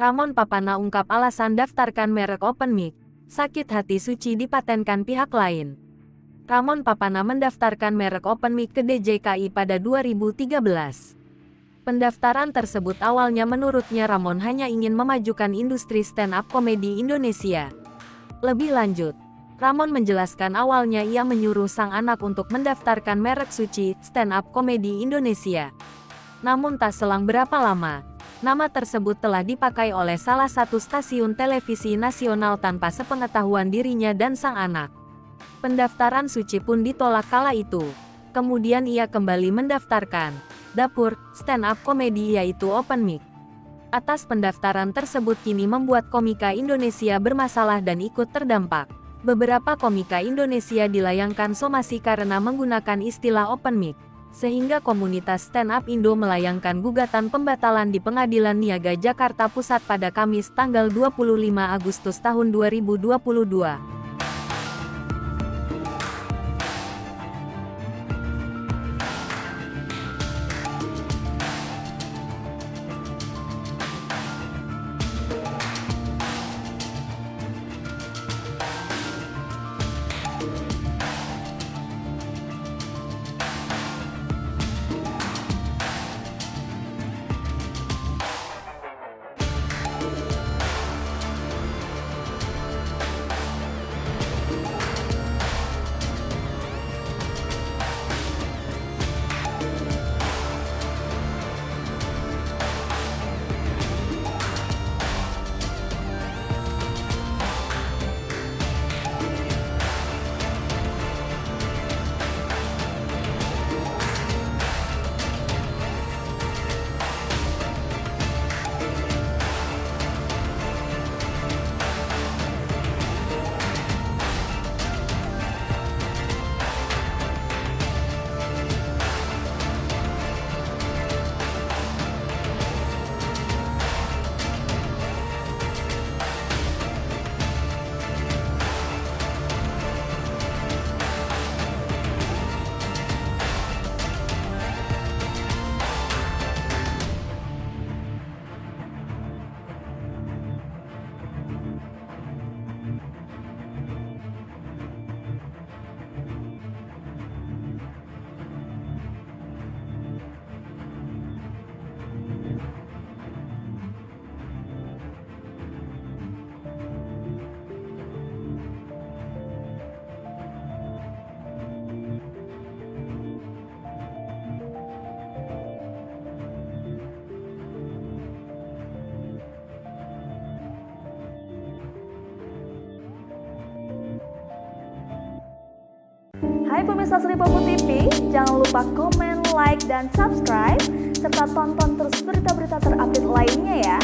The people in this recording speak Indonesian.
Ramon Papana ungkap alasan daftarkan merek Open Mic. Sakit hati Suci dipatenkan pihak lain. Ramon Papana mendaftarkan merek Open Mic ke DJKI pada 2013. Pendaftaran tersebut awalnya menurutnya Ramon hanya ingin memajukan industri stand-up komedi Indonesia. Lebih lanjut, Ramon menjelaskan awalnya ia menyuruh sang anak untuk mendaftarkan merek Suci, stand-up komedi Indonesia. Namun tak selang berapa lama, nama tersebut telah dipakai oleh salah satu stasiun televisi nasional tanpa sepengetahuan dirinya dan sang anak. Pendaftaran Suci pun ditolak kala itu. Kemudian ia kembali mendaftarkan dapur stand-up komedi yaitu Open Mic. Atas pendaftaran tersebut kini membuat komika Indonesia bermasalah dan ikut terdampak. Beberapa komika Indonesia dilayangkan somasi karena menggunakan istilah Open Mic. Sehingga komunitas stand-up Indo melayangkan gugatan pembatalan di Pengadilan Niaga Jakarta Pusat pada Kamis tanggal 25 Agustus tahun 2022. Hai pemirsa Sri Popo TV, jangan lupa komen, like, dan subscribe, serta tonton terus berita-berita terupdate lainnya ya.